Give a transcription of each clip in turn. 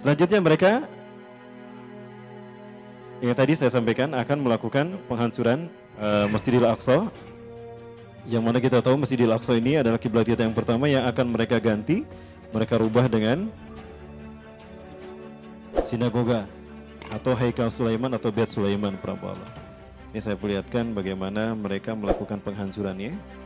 Selanjutnya mereka yang tadi saya sampaikan akan melakukan penghancuran Masjidil Aqsa. Yang mana kita tahu Masjidil Aqsa ini adalah kiblat kita yang pertama yang akan mereka ganti, mereka rubah dengan sinagoga atau Haikal Sulaiman atau Bait Sulaiman Prabu Allah. Ini saya perlihatkan bagaimana mereka melakukan penghancurannya.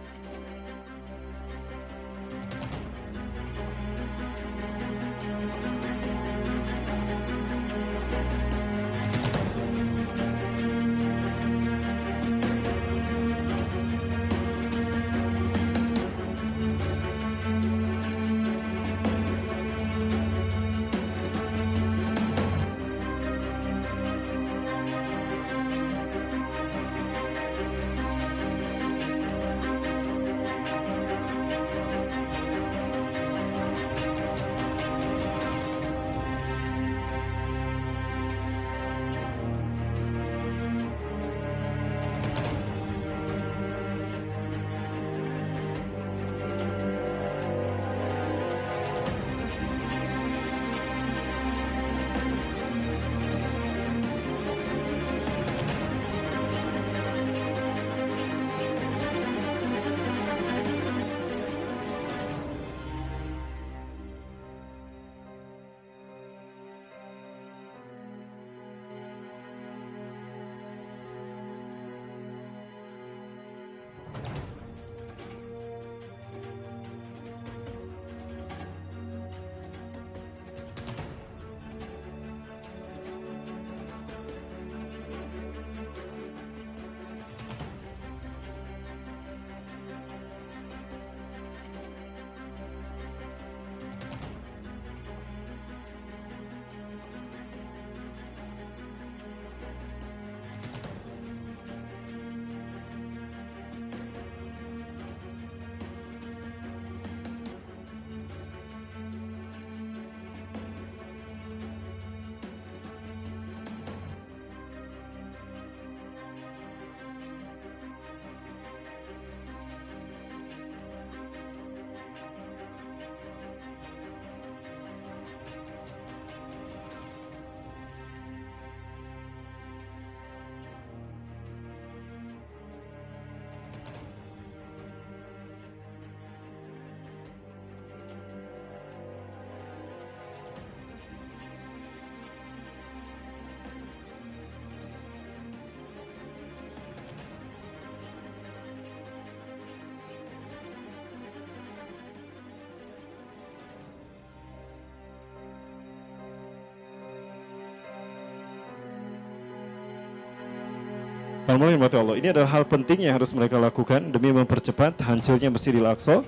Allah. Ini adalah hal penting yang harus mereka lakukan demi mempercepat hancurnya Masjidil Aqsa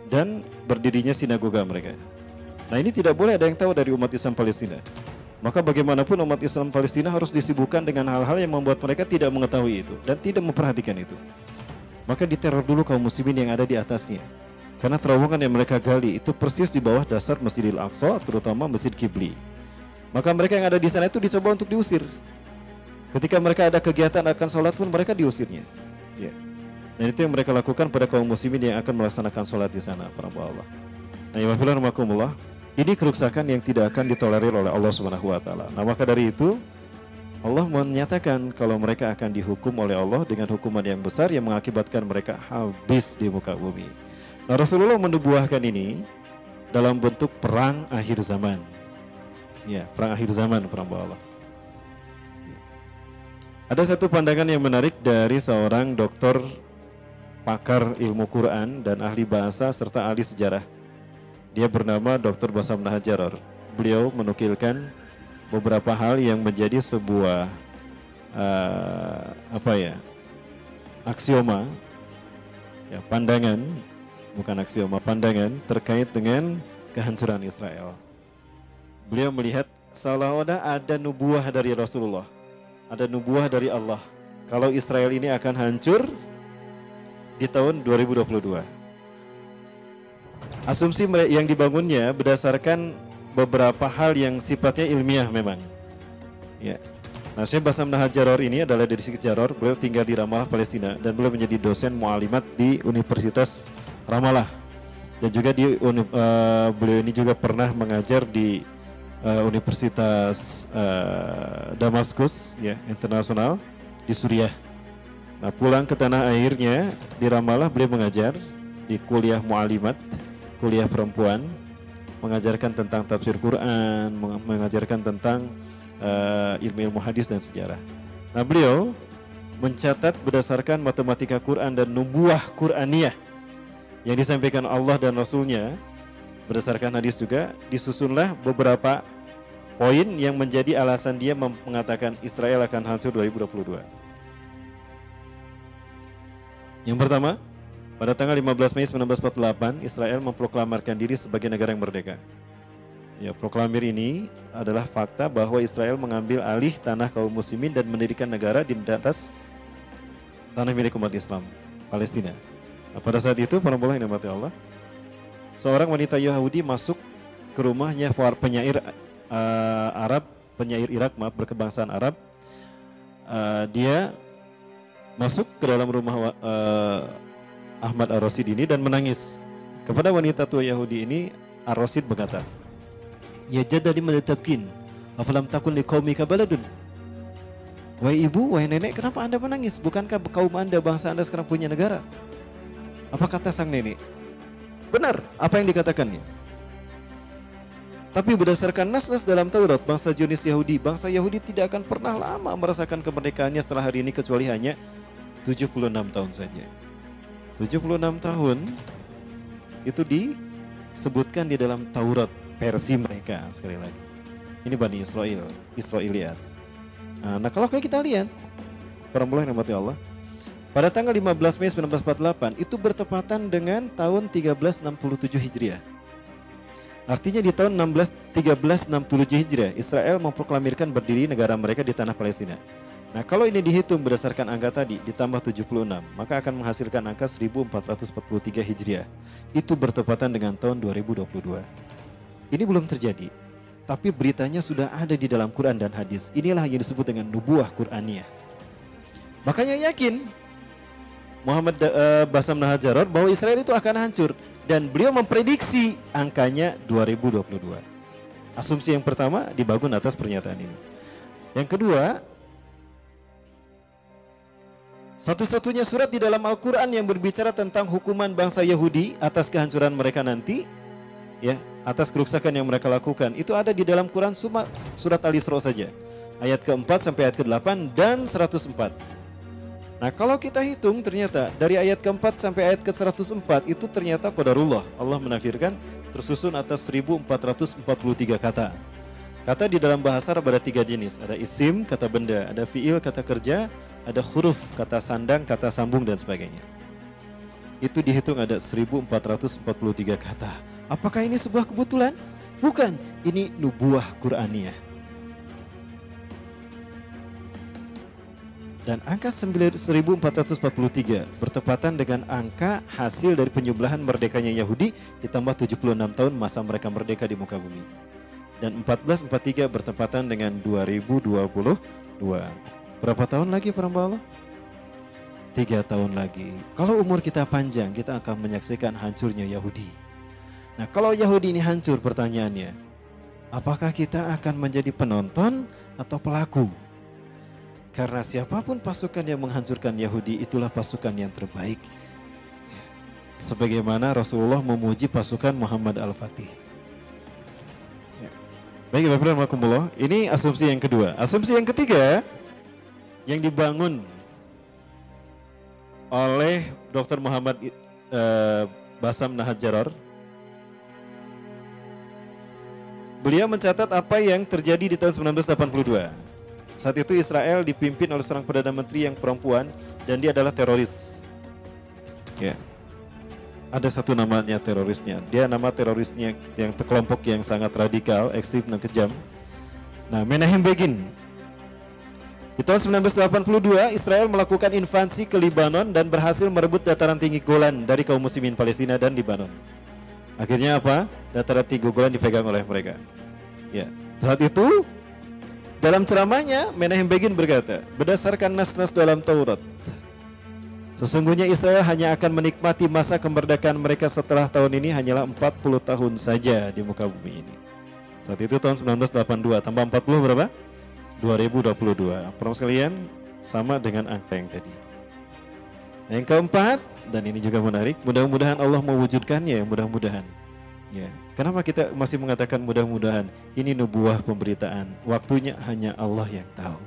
dan berdirinya sinagoga mereka. Nah, ini tidak boleh ada yang tahu dari umat Islam Palestina. Maka bagaimanapun umat Islam Palestina harus disibukkan dengan hal-hal yang membuat mereka tidak mengetahui itu dan tidak memperhatikan itu. Maka diteror dulu kaum muslimin yang ada di atasnya. Karena terowongan yang mereka gali itu persis di bawah dasar Masjidil Aqsa, terutama Masjid Qibli. Maka mereka yang ada di sana itu dicoba untuk diusir. Ketika mereka ada kegiatan akan sholat pun mereka diusirnya. Ya. Dan itu yang mereka lakukan pada kaum muslimin yang akan melaksanakan sholat di sana, para Allah. Nah, ya rahmatullah, ini kerusakan yang tidak akan ditolerir oleh Allah Subhanahu wa taala. Nah, maka dari itu Allah menyatakan kalau mereka akan dihukum oleh Allah dengan hukuman yang besar yang mengakibatkan mereka habis di muka bumi. Nah, Rasulullah menubuahkan ini dalam bentuk perang akhir zaman. Ya, perang akhir zaman, para Allah. Ada satu pandangan yang menarik dari seorang doktor pakar ilmu Quran dan ahli bahasa serta ahli sejarah. Dia bernama Dr. Bassam Nahajaror. Beliau menukilkan beberapa hal yang menjadi sebuah aksioma, ya, pandangan, bukan aksioma, pandangan terkait dengan kehancuran Israel. Beliau melihat seolah-olah ada nubuah dari Rasulullah. Ada nubuah dari Allah kalau Israel ini akan hancur di tahun 2022. Asumsi yang dibangunnya berdasarkan beberapa hal yang sifatnya ilmiah memang. Ya. Nah, Syekh Bassam Nahajaror ini adalah dari Jaror. Beliau tinggal di Ramallah, Palestina, dan beliau menjadi dosen mu'alimat di Universitas Ramallah. Dan juga beliau ini juga pernah mengajar di Universitas Damaskus ya internasional di Suriah. Nah pulang ke tanah airnya di Ramallah beliau mengajar di kuliah mu'alimat, kuliah perempuan, mengajarkan tentang tafsir Quran, mengajarkan tentang ilmu-ilmu hadis dan sejarah. Nah beliau mencatat berdasarkan matematika Quran dan nubuah Quraniyah yang disampaikan Allah dan Rasulnya, berdasarkan hadis juga, disusunlah beberapa poin yang menjadi alasan dia mengatakan Israel akan hancur 2022. Yang pertama, pada tanggal 15 Mei 1948, Israel memproklamarkan diri sebagai negara yang merdeka. Ya, proklamir ini adalah fakta bahwa Israel mengambil alih tanah kaum muslimin dan mendirikan negara di atas tanah milik umat Islam, Palestina. Nah, pada saat itu, para yang dirahmati Allah, seorang wanita Yahudi masuk ke rumahnya penyair Arab, penyair Irak, berkebangsaan Arab. Dia masuk ke dalam rumah Ahmad Ar-Rasyid ini dan menangis. Kepada wanita tua Yahudi ini, Ar-Rasyid berkata, "Ya jadda lima tabkin, afalam takun liqaumika baladun." Wahai ibu, wahai nenek, kenapa Anda menangis? Bukankah kaum Anda, bangsa Anda sekarang punya negara? Apa kata sang nenek? Benar apa yang dikatakannya. Tapi berdasarkan nas-nas dalam Taurat, bangsa Zionis Yahudi, bangsa Yahudi tidak akan pernah lama merasakan kemerdekaannya setelah hari ini kecuali hanya 76 tahun saja. 76 tahun itu disebutkan di dalam Taurat versi mereka sekali lagi. Ini Bani Israel, Israiliyat. Nah kalau kita lihat, para mulai rahmati Allah, pada tanggal 15 Mei 1948 itu bertepatan dengan tahun 1367 Hijriah. Artinya di tahun 1367 Hijriah, Israel memproklamirkan berdiri negara mereka di tanah Palestina. Nah kalau ini dihitung berdasarkan angka tadi, ditambah 76, maka akan menghasilkan angka 1443 Hijriah. Itu bertepatan dengan tahun 2022. Ini belum terjadi, tapi beritanya sudah ada di dalam Quran dan hadis. Inilah yang disebut dengan nubuah Quraniyah. Makanya yakin Muhammad Bassam Nahajar bahwa Israel itu akan hancur, dan beliau memprediksi angkanya 2022. Asumsi yang pertama dibangun atas pernyataan ini. Yang kedua, satu-satunya surat di dalam Al-Quran yang berbicara tentang hukuman bangsa Yahudi atas kehancuran mereka nanti, ya, atas kerusakan yang mereka lakukan, itu ada di dalam Quran surat Al-Isra saja, ayat ke-4 sampai ayat ke-8 dan 104. Nah kalau kita hitung ternyata dari ayat ke-4 sampai ayat ke-104 itu ternyata qadarullah, Allah menafsirkan tersusun atas 1443 kata. Kata di dalam bahasa Arab ada 3 jenis, ada isim, kata benda, ada fiil, kata kerja, ada huruf, kata sandang, kata sambung dan sebagainya. Itu dihitung ada 1443 kata. Apakah ini sebuah kebetulan? Bukan, ini nubuah Quraniyah. Dan angka 1443 bertepatan dengan angka hasil dari penyembelahan merdekanya Yahudi ditambah 76 tahun masa mereka merdeka di muka bumi. Dan 1443 bertepatan dengan 2022. Berapa tahun lagi para hamba Allah? 3 tahun lagi. Kalau umur kita panjang, kita akan menyaksikan hancurnya Yahudi. Nah kalau Yahudi ini hancur, pertanyaannya, apakah kita akan menjadi penonton atau pelaku? Karena siapapun pasukan yang menghancurkan Yahudi, itulah pasukan yang terbaik. Sebagaimana Rasulullah memuji pasukan Muhammad Al-Fatih. Baik, Bapak-Bapak, ini asumsi yang kedua. Asumsi yang ketiga yang dibangun oleh Dr. Muhammad Bassam Nahajar. Beliau mencatat apa yang terjadi di tahun 1982. Saat itu Israel dipimpin oleh seorang Perdana Menteri yang perempuan dan dia adalah teroris. Ya. Ada satu namanya terorisnya. Dia nama terorisnya yang kelompok yang sangat radikal, ekstrim dan kejam. Nah, Menachem Begin. Di tahun 1982 Israel melakukan invasi ke Libanon dan berhasil merebut dataran tinggi Golan dari kaum muslimin Palestina dan Libanon. Akhirnya apa? Dataran tinggi Golan dipegang oleh mereka. Ya. Saat itu dalam ceramahnya, Menachem Begin berkata, berdasarkan nas-nas dalam Taurat, sesungguhnya Israel hanya akan menikmati masa kemerdekaan mereka setelah tahun ini hanyalah 40 tahun saja di muka bumi ini. Saat itu tahun 1982, tambah 40 berapa? 2022. Para sekalian, sama dengan angka yang tadi. Yang keempat, dan ini juga menarik, mudah-mudahan Allah mewujudkannya, mudah-mudahan. Ya, kenapa kita masih mengatakan mudah-mudahan? Ini nubuah pemberitaan. Waktunya hanya Allah yang tahu.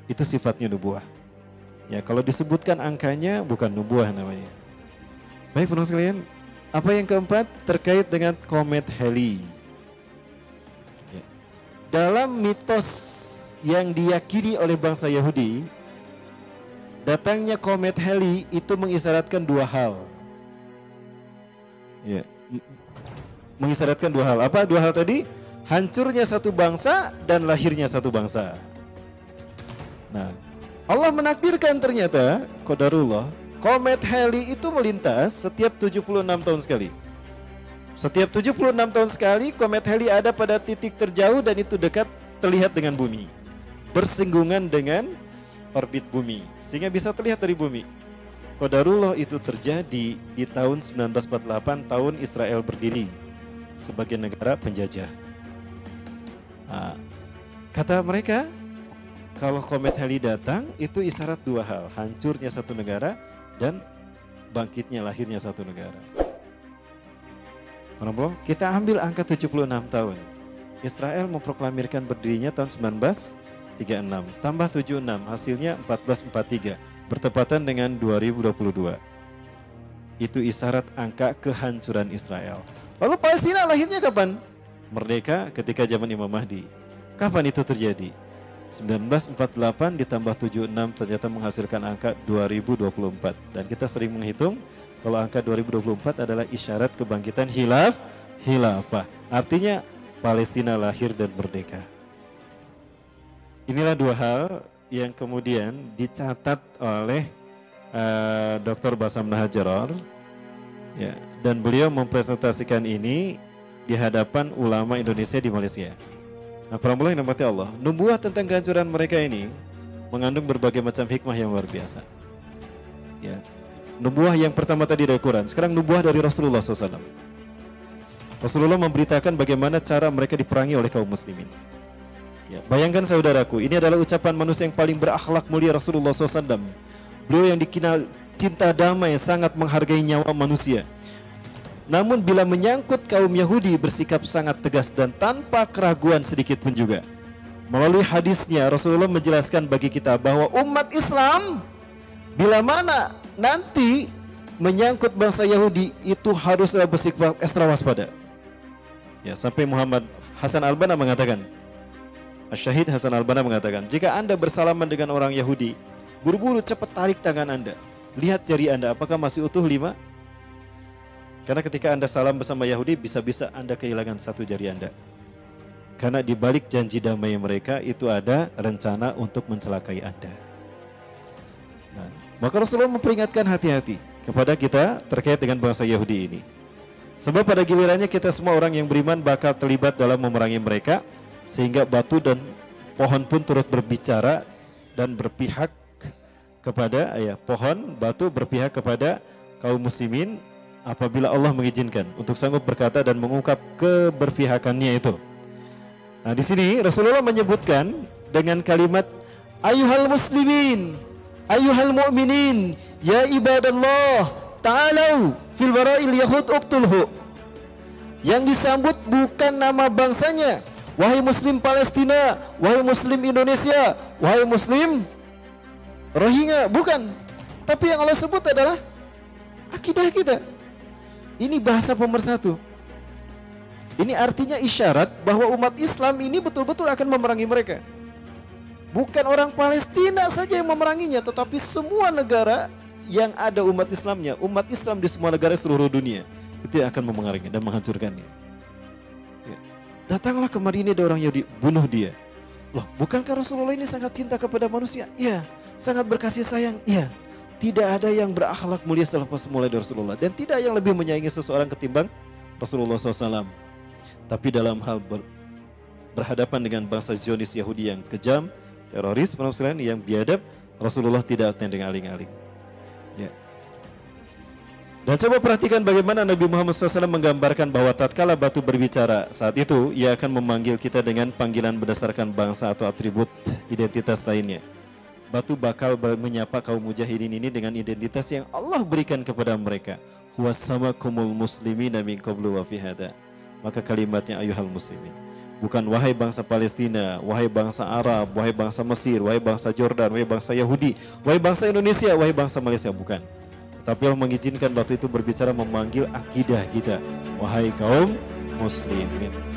Itu sifatnya nubuah. Ya, kalau disebutkan angkanya bukan nubuah namanya. Baik, para sekalian, apa yang keempat terkait dengan komet Halley. Ya. Dalam mitos yang diyakini oleh bangsa Yahudi, datangnya komet Halley itu mengisyaratkan dua hal. Ya. Mengisyaratkan dua hal. Apa dua hal tadi? Hancurnya satu bangsa dan lahirnya satu bangsa. Nah, Allah menakdirkan ternyata, qadarullah, komet Halley itu melintas setiap 76 tahun sekali. Setiap 76 tahun sekali komet Halley ada pada titik terjauh dan itu dekat terlihat dengan bumi. Bersinggungan dengan orbit bumi sehingga bisa terlihat dari bumi. Qadarullah itu terjadi di tahun 1948, tahun Israel berdiri sebagai negara penjajah. Nah, kata mereka, kalau komet Halley datang itu isyarat dua hal, hancurnya satu negara dan bangkitnya lahirnya satu negara. Kita ambil angka 76 tahun. Israel memproklamirkan berdirinya tahun 1936, tambah 76, hasilnya 1443, bertepatan dengan 2022. Itu isyarat angka kehancuran Israel. Lalu Palestina lahirnya kapan? Merdeka ketika zaman Imam Mahdi. Kapan itu terjadi? 1948 ditambah 76 ternyata menghasilkan angka 2024. Dan kita sering menghitung kalau angka 2024 adalah isyarat kebangkitan khilafah. Artinya Palestina lahir dan merdeka. Inilah dua hal yang kemudian dicatat oleh Dr. Bassam Nahajaror. Ya, dan beliau mempresentasikan ini di hadapan ulama Indonesia di Malaysia. Nah, para mulai yang dirahmati Allah, nubuah tentang kehancuran mereka ini mengandung berbagai macam hikmah yang luar biasa. Ya, nubuah yang pertama tadi dari Quran, sekarang nubuah dari Rasulullah SAW. Rasulullah memberitakan bagaimana cara mereka diperangi oleh kaum muslimin. Ya, bayangkan saudaraku, ini adalah ucapan manusia yang paling berakhlak mulia Rasulullah SAW. Beliau yang dikenal cinta damai, sangat menghargai nyawa manusia. Namun bila menyangkut kaum Yahudi bersikap sangat tegas dan tanpa keraguan sedikit pun juga. Melalui hadisnya Rasulullah menjelaskan bagi kita bahwa umat Islam bila mana nanti menyangkut bangsa Yahudi itu haruslah bersikap ekstra waspada. Ya, sampai Muhammad Hasan Al-Banna mengatakan, Syahid Hasan Al-Banna mengatakan, jika Anda bersalaman dengan orang Yahudi, buru-buru cepat tarik tangan Anda. Lihat jari Anda apakah masih utuh 5? Karena ketika Anda salam bersama Yahudi, bisa-bisa Anda kehilangan satu jari Anda. Karena di balik janji damai mereka itu ada rencana untuk mencelakai Anda. Nah, maka Rasulullah memperingatkan hati-hati kepada kita terkait dengan bangsa Yahudi ini. Sebab pada gilirannya kita semua orang yang beriman bakal terlibat dalam memerangi mereka, sehingga batu dan pohon pun turut berbicara dan berpihak kepada pohon, batu berpihak kepada kaum muslimin apabila Allah mengizinkan untuk sanggup berkata dan mengungkap keberpihakannya itu. Nah, di sini Rasulullah menyebutkan dengan kalimat ayyuhal muslimin, ayyuhal mu'minin, ya ibadallah, ta'alau fil wara'il yahud uqtulhu. Yang disambut bukan nama bangsanya, wahai muslim Palestina, wahai muslim Indonesia, wahai muslim Rohingya, bukan. Tapi yang Allah sebut adalah akidah kita. Ini bahasa pemersatu. Ini artinya isyarat bahwa umat Islam ini betul-betul akan memerangi mereka. Bukan orang Palestina saja yang memeranginya, tetapi semua negara yang ada umat Islamnya, umat Islam di semua negara seluruh dunia, itu yang akan memerangi dan menghancurkannya. Ya. Datanglah kemari ini ada orang Yahudi, bunuh dia. Loh, bukankah Rasulullah ini sangat cinta kepada manusia? Ya. Sangat berkasih sayang, iya. Tidak ada yang berakhlak mulia selepas mulai dari Rasulullah. Dan tidak yang lebih menyayangi seseorang ketimbang Rasulullah SAW. Tapi dalam hal berhadapan dengan bangsa Zionis Yahudi yang kejam, teroris, yang biadab, Rasulullah tidak tendeng aling-aling. Ya. Dan coba perhatikan bagaimana Nabi Muhammad SAW menggambarkan bahwa tatkala batu berbicara, saat itu ia akan memanggil kita dengan panggilan berdasarkan bangsa atau atribut identitas lainnya. Batu bakal menyapa kaum mujahidin ini dengan identitas yang Allah berikan kepada mereka. Huwassamakumul muslimina min qablu wa fi hada. Maka kalimatnya ayuhal muslimin. Bukan wahai bangsa Palestina, wahai bangsa Arab, wahai bangsa Mesir, wahai bangsa Jordan, wahai bangsa Yahudi, wahai bangsa Indonesia, wahai bangsa Malaysia, bukan. Tapi Allah mengizinkan batu itu berbicara memanggil akidah kita. Wahai kaum muslimin.